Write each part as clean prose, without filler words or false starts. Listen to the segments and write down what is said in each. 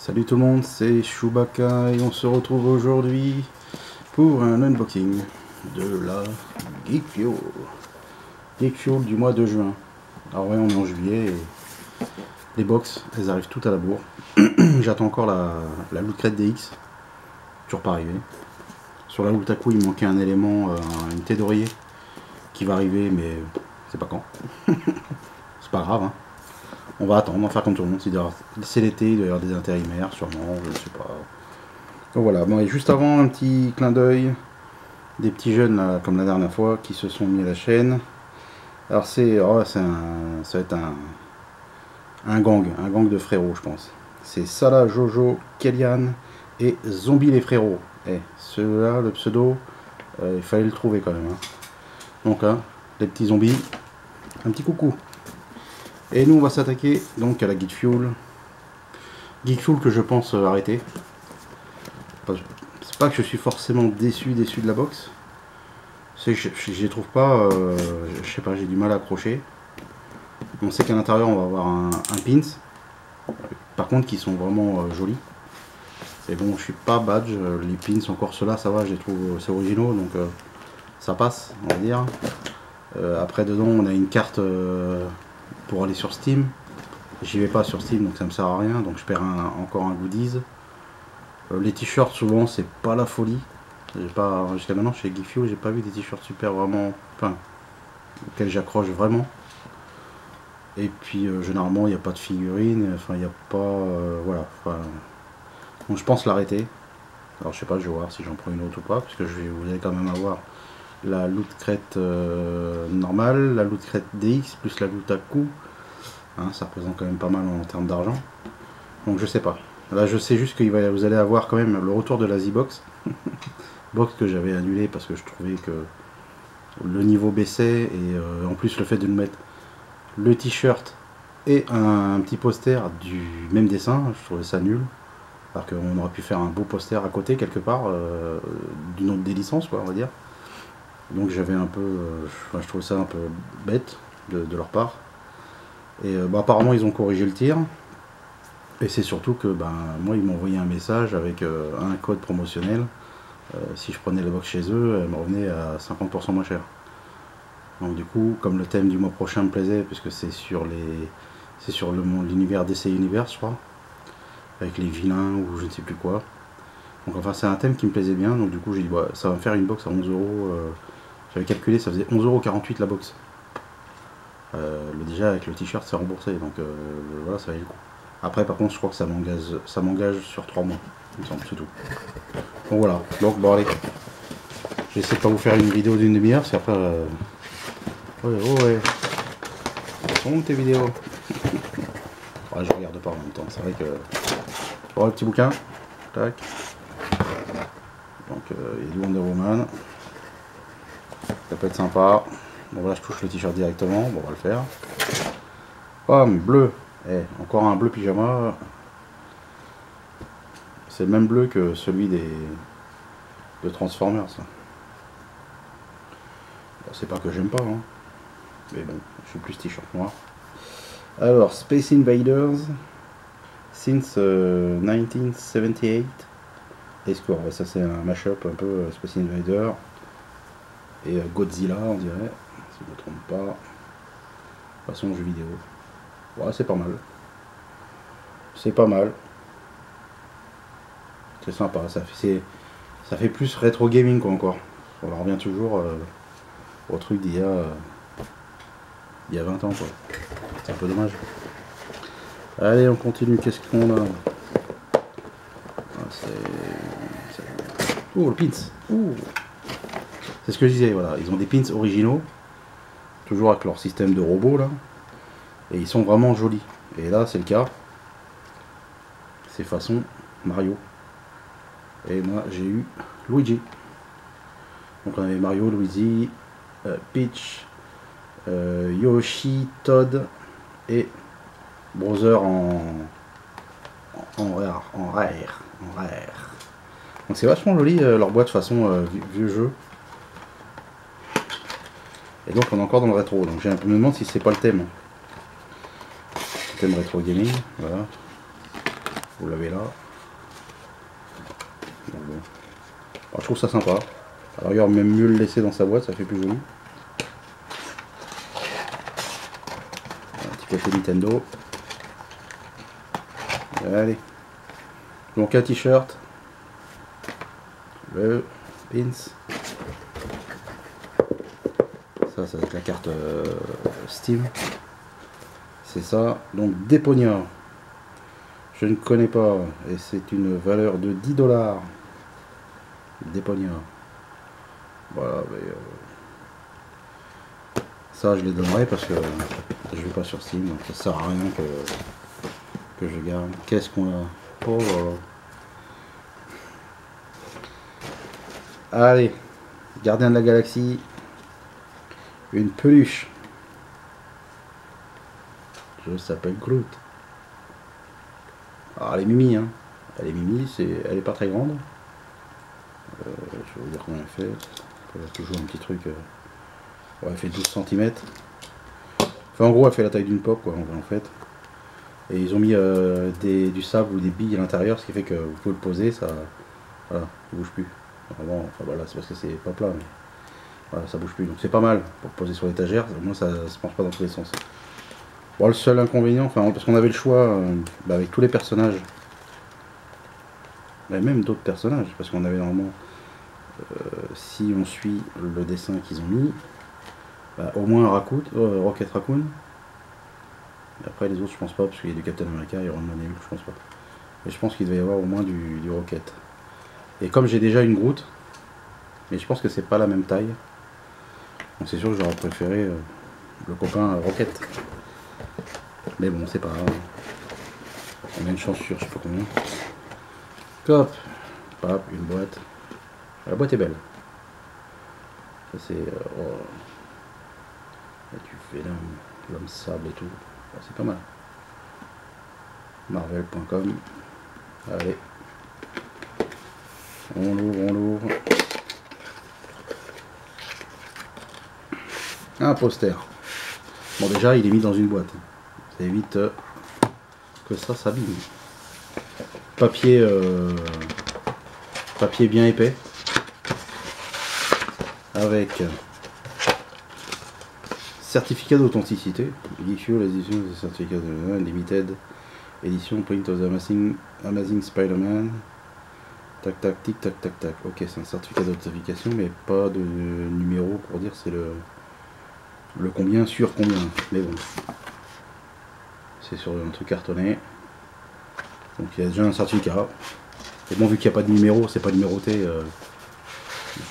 Salut tout le monde, c'est Chewbacca et on se retrouve aujourd'hui pour un unboxing de la Geek Fuel. Geek Fuel du mois de juin. Alors ouais, on est en juillet et les box, elles arrivent toutes à la bourre. J'attends encore la Loot Crate DX, toujours pas arrivé. Sur la Lutaku, il manquait un élément, une tête d'oreiller qui va arriver, mais c'est pas quand. C'est pas grave, hein. On va attendre, on va faire comme tout le monde. C'est l'été, il doit y avoir des intérimaires, sûrement, je ne sais pas. Donc voilà, bon, et juste avant, un petit clin d'œil des petits jeunes, là, comme la dernière fois, qui se sont mis à la chaîne. Alors ça va être un gang de frérots, je pense. C'est Salah, Jojo, Kellyanne et Zombie les frérots. Ceux-là, le pseudo, il fallait le trouver quand même. Hein. Donc, hein, les petits zombies, un petit coucou. Et nous on va s'attaquer donc à la Geek Fuel. Geek Fuel que je pense arrêter. C'est pas que je suis forcément déçu de la box. Je les trouve pas, je sais pas, j'ai du mal à accrocher. On sait qu'à l'intérieur on va avoir un pins. Par contre qui sont vraiment jolis. Et bon, je suis pas badge, les pins encore ceux-là ça va, je les trouve c'est originaux donc ça passe on va dire. Après dedans on a une carte pour aller sur Steam. J'y vais pas sur Steam donc ça me sert à rien, donc je perds encore un goodies. Les t-shirts souvent c'est pas la folie. Jusqu'à maintenant chez Geek Fuel j'ai pas vu des t-shirts super vraiment, enfin auxquels j'accroche vraiment. Et puis généralement il n'y a pas de figurines, enfin il n'y a pas voilà. Donc je pense l'arrêter. Alors je sais pas, je vais voir si j'en prends une autre ou pas, parce que vous allez quand même avoir la Loot Crate normale, la Loot Crate DX plus la Lutaku. Hein, ça représente quand même pas mal en termes d'argent. Donc je sais pas. Là je sais juste que vous allez avoir quand même le retour de la Z-Box. Box que j'avais annulé parce que je trouvais que le niveau baissait. Et en plus le fait de nous mettre le t-shirt et un petit poster du même dessin, je trouvais ça nul. Alors qu'on aurait pu faire un beau poster à côté quelque part, d'une autre des licences quoi on va dire. Donc j'avais un peu, je trouvais ça un peu bête de leur part. Et apparemment ils ont corrigé le tir. Et c'est surtout que moi ils m'ont envoyé un message avec un code promotionnel. Si je prenais la box chez eux, elle me revenait à 50% moins cher. Donc du coup, comme le thème du mois prochain me plaisait, puisque c'est sur l'univers DC Universe je crois, avec les vilains ou je ne sais plus quoi. Donc enfin c'est un thème qui me plaisait bien, donc du coup j'ai dit ça va me faire une box à 11 euros. J'avais calculé, ça faisait 11,48 € la box. Déjà avec le t-shirt c'est remboursé, donc voilà, ça valait le coup. Après par contre je crois que ça m'engage sur 3 mois, il me semble, c'est tout. Donc voilà, donc bon allez. J'essaie de pas vous faire une vidéo d'une demi-heure, c'est après... ouais. Sont tes vidéos. Ouais, je regarde pas en même temps, c'est vrai que... Bon, le petit bouquin. Tac. Donc il y a du Wonder Woman. Ça peut être sympa. Bon là je touche le t-shirt directement, bon on va le faire. Pomme, bleu. Encore un bleu pyjama. C'est le même bleu que celui de Transformers. Bon, c'est pas que j'aime pas, hein. Mais bon, je suis plus t-shirt noir. Alors, Space Invaders since 1978. Et score, ça c'est un mashup un peu Space Invader et Godzilla on dirait, si je ne me trompe pas. Façon jeu vidéo. Ouais, c'est pas mal. C'est pas mal. C'est sympa, ça fait plus rétro gaming quoi encore. On en revient toujours au truc d'il y a 20 ans quoi. C'est un peu dommage. Allez on continue, qu'est-ce qu'on a? Oh le pins. C'est ce que je disais, voilà, ils ont des pins originaux. Toujours avec leur système de robots là. Et ils sont vraiment jolis. Et là c'est le cas. C'est façon Mario. Et moi j'ai eu Luigi. Donc on avait Mario, Luigi, Peach, Yoshi, Todd et Bowser en rare. Donc c'est vachement joli leur boîte façon vieux jeu. Et donc on est encore dans le rétro. Donc j'ai un peu me demande si c'est pas le thème. Le thème rétro gaming, voilà. Vous l'avez là. Donc, bon. Alors, je trouve ça sympa. Alors regarde, même mieux le laisser dans sa boîte, ça fait plus joli. Un petit côté Nintendo. Allez. Donc un t-shirt. Le pins. Ça va être la carte Steam. C'est ça. Donc des poignards. Je ne connais pas. Et c'est une valeur de 10 $. Des poignards. Voilà. Mais, ça je les donnerai parce que je vais pas sur Steam. Donc ça sert à rien que je garde. Qu'est-ce qu'on a? Oh là là. Allez. Gardien de la galaxie. Une peluche. Je s'appelle Groot. Alors elle est mimi, hein. Elle est mimi, elle est pas très grande. Je vais vous dire combien elle fait. Elle a toujours un petit truc. Ouais, elle fait 12 cm. Enfin en gros elle fait la taille d'une pop quoi en fait. Et ils ont mis du sable ou des billes à l'intérieur, ce qui fait que vous pouvez le poser, ça. Voilà, il bouge plus. Avant, enfin voilà, c'est parce que c'est pas plat, mais voilà, ça bouge plus. Donc c'est pas mal pour poser sur l'étagère, au moins ça se penche pas dans tous les sens. Bon, le seul inconvénient, enfin parce qu'on avait le choix avec tous les personnages, mais même d'autres personnages, parce qu'on avait normalement, si on suit le dessin qu'ils ont mis, au moins Rocket Raccoon. Et après les autres je pense pas, parce qu'il y a du Captain America, Iron Man et Hulk, je pense pas. Mais je pense qu'il devait y avoir au moins du Rocket. Et comme j'ai déjà une Groot, mais je pense que c'est pas la même taille, donc c'est sûr que j'aurais préféré le copain Rocket. Mais bon, c'est pas grave. On a une chance sur je sais pas combien. Top. Hop, une boîte. La boîte est belle. Ça c'est... oh. Là, tu fais l'homme sable et tout. Oh, c'est pas mal. Marvel.com. Allez. On l'ouvre. Un poster. Bon déjà il est mis dans une boîte. Ça évite que ça s'abîme. Papier bien épais. Avec certificat d'authenticité. Issue les éditions des certificats de limited édition print of the Amazing Spider-Man. Tac tac tic tac tac tac. Ok, c'est un certificat d'authentification mais pas de numéro pour dire c'est le combien sur combien. Mais bon. C'est sur un truc cartonné. Donc il y a déjà un certificat. Et bon, vu qu'il n'y a pas de numéro, c'est pas numéroté,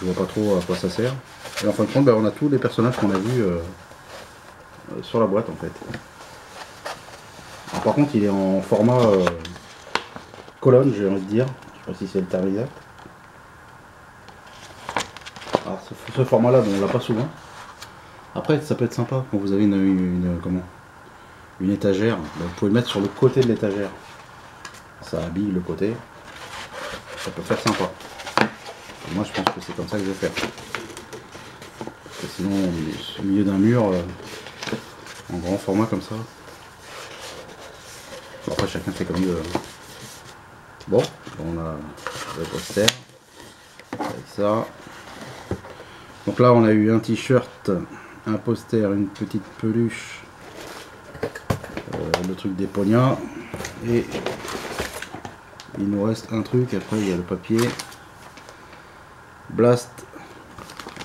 je vois pas trop à quoi ça sert. Et en fin de compte, on a tous les personnages qu'on a vus sur la boîte en fait. Alors, par contre, il est en format colonne, j'ai envie de dire. Je sais pas si c'est le terme exact. Alors ce format là, on l'a pas souvent. Après, ça peut être sympa quand vous avez une étagère. Vous pouvez le mettre sur le côté de l'étagère. Ça habille le côté. Ça peut faire sympa. Et moi, je pense que c'est comme ça que je vais faire. Parce que sinon, au milieu d'un mur, en grand format comme ça. Bon, après, chacun fait comme il veut. Bon, on a le poster. Avec ça. Donc là, on a eu un t-shirt, un poster, une petite peluche. Le truc des poignards. Et il nous reste un truc. Après, il y a le papier. Blast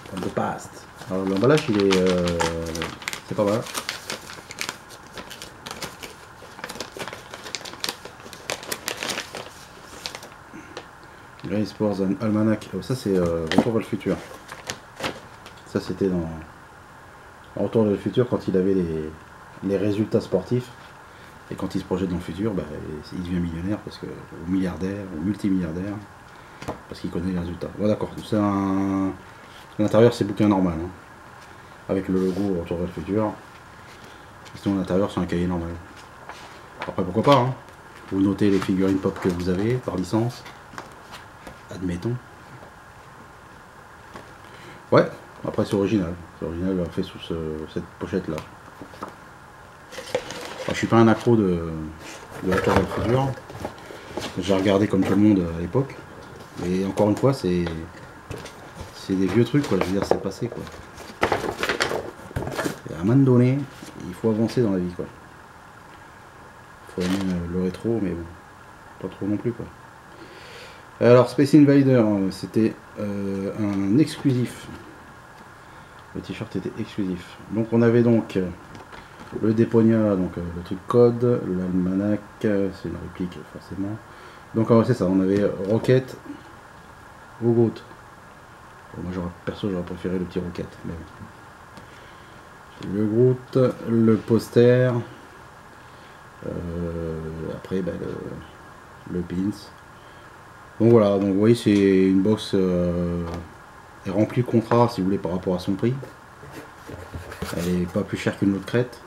from the past. Alors l'emballage il est c'est pas mal. Grey Sports Almanac. Oh, ça c'est Retour vers le futur. Ça c'était dans Retour vers le futur quand il avait les résultats sportifs. Et quand il se projette dans le futur, il devient millionnaire parce que ou milliardaire ou multimilliardaire. Parce qu'il connaît les résultats. Bon d'accord, c'est un... L'intérieur c'est bouquin normal. Hein. Avec le logo Retour vers le futur. Sinon l'intérieur c'est un cahier normal. Après pourquoi pas, hein. Vous notez les figurines pop que vous avez par licence. Admettons. Ouais, après c'est original. C'est original fait sous cette pochette là. Alors, je suis pas un accro de Retour vers le futur. J'ai regardé comme tout le monde à l'époque. Et encore une fois, c'est des vieux trucs, quoi. Je veux dire, c'est passé, quoi. Et à un moment donné, il faut avancer dans la vie, quoi. Il faut aimer le rétro, mais bon, pas trop non plus, quoi. Alors, Space Invader, c'était un exclusif. Le t-shirt était exclusif. Donc, on avait donc le Deponia, donc le truc code, l'almanach, c'est une réplique, forcément. Donc, c'est ça, on avait Rocket au Groot. Bon, moi, perso, j'aurais préféré le petit Rocket. Mais bon. Le Groot, le poster. Après, bah, le pins. Donc voilà, donc vous voyez, c'est une box est remplie de contrat, si vous voulez, par rapport à son prix. Elle est pas plus chère qu'une autre crête.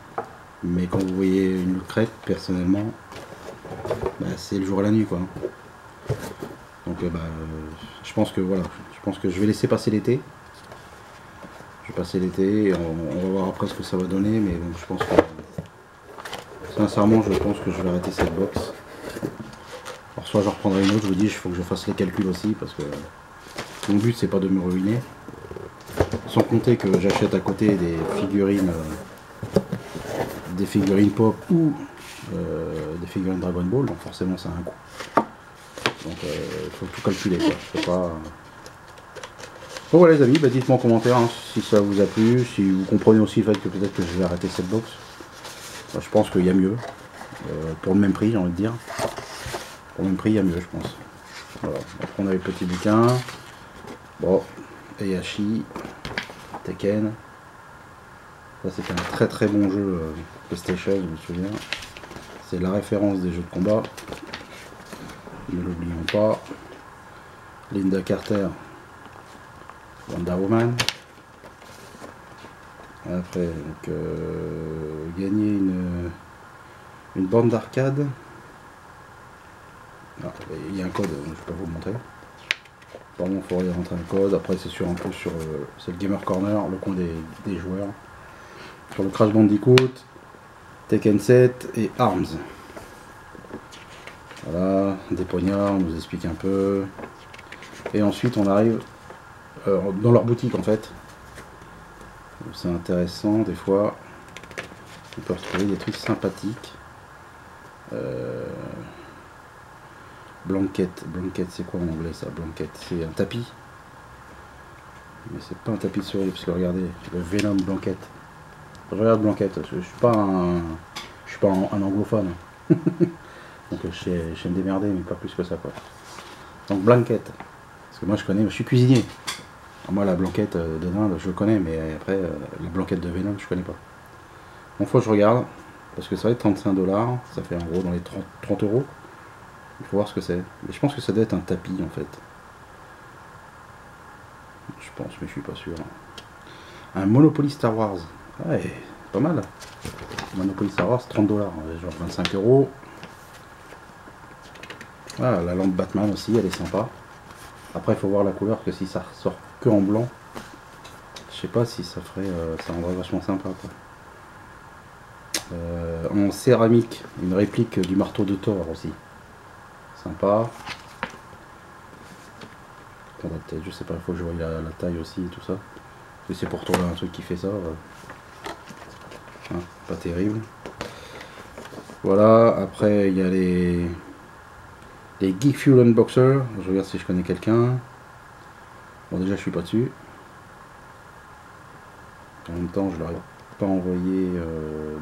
Mais quand vous voyez une autre crête, personnellement, bah, c'est le jour et la nuit, quoi. Donc je pense que voilà, je pense que je vais laisser passer l'été. Je vais passer l'été, on va voir après ce que ça va donner, mais bon, je pense que sincèrement, je pense que je vais arrêter cette box. Alors soit je reprendrai une autre, je vous dis, il faut que je fasse les calculs aussi, parce que mon but c'est pas de me ruiner. Sans compter que j'achète à côté des figurines pop ou des figurines Dragon Ball, donc forcément ça a un coût. Donc il faut tout calculer, quoi. Je peux pas. Bon voilà les amis, bah, dites-moi en commentaire hein, si ça vous a plu, si vous comprenez aussi le fait que peut-être que je vais arrêter cette box. Bah, je pense qu'il y a mieux. Pour le même prix, j'ai envie de dire. Pour le même prix, il y a mieux, je pense. Voilà. Après, on a les petits bouquins. Bon, Heihachi, Tekken. Ça, c'était un très très bon jeu PlayStation, je me souviens. C'est la référence des jeux de combat. Ne l'oublions pas. Linda Carter, Wonder Woman. Après, donc, gagner une borne d'arcade. Il y a un code, je peux vous le montrer. Vraiment, il faudrait rentrer un code. Après, c'est sur un peu sur c'est le Gamer Corner, le coin des joueurs. Sur le Crash Bandicoot, Tekken 7 et Arms. Voilà, des poignards, on nous explique un peu. Et ensuite, on arrive dans leur boutique en fait. C'est intéressant, des fois, on peut retrouver des trucs sympathiques. Blanket, c'est quoi en anglais ça? Blanket, c'est un tapis. Mais c'est pas un tapis de souris, parce que regardez, le Venom Blanket. Je regarde Blanket, je suis pas un anglophone. Donc je sais me démerder, mais pas plus que ça, quoi. Donc Blanket. Parce que moi je suis cuisinier. Alors moi la blanquette de dinde je connais, mais après la blanquette de Venom je connais pas. Donc faut que je regarde, parce que ça va être 35 $, ça fait en gros dans les 30 €. Il faut voir ce que c'est. Mais je pense que ça doit être un tapis en fait. Je pense, mais je suis pas sûr. Un Monopoly Star Wars. Ouais, pas mal. Monopoly Star Wars, 30 $, genre 25 €. Ah, la lampe Batman aussi, elle est sympa. Après, il faut voir la couleur, que si ça ressort que en blanc, je sais pas si ça ferait, ça rendrait vachement sympa, quoi. En céramique, une réplique du marteau de Thor aussi. Sympa. Je sais pas, il faut que je voie la taille aussi et tout ça. C'est pour trouver un truc qui fait ça. Hein, pas terrible. Voilà, après il y a les Geek Fuel Unboxer. Je regarde si je connais quelqu'un. Bon, déjà je suis pas dessus. En même temps, je leur ai pas envoyé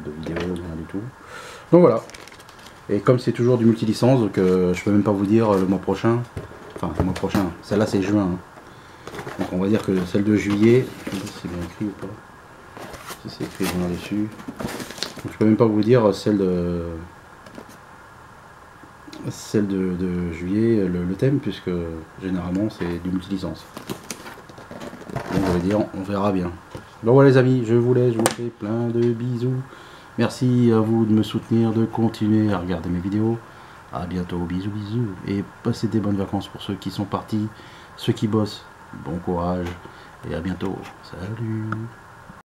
de vidéo, rien du tout. Donc voilà. Et comme c'est toujours du multi-licence, donc je peux même pas vous dire le mois prochain. Enfin, le mois prochain. Celle-là c'est juin. Hein. Donc on va dire que celle de juillet, je sais pas si c'est bien écrit ou pas. Si c'est écrit juin dessus. Donc je peux même pas vous dire celle de juillet, le thème, puisque généralement c'est du multi-licence. Donc on va dire, on verra bien. Donc voilà les amis, je vous laisse, je vous fais plein de bisous. Merci à vous de me soutenir, de continuer à regarder mes vidéos. A bientôt, bisous bisous. Et passez des bonnes vacances pour ceux qui sont partis, ceux qui bossent. Bon courage et à bientôt. Salut.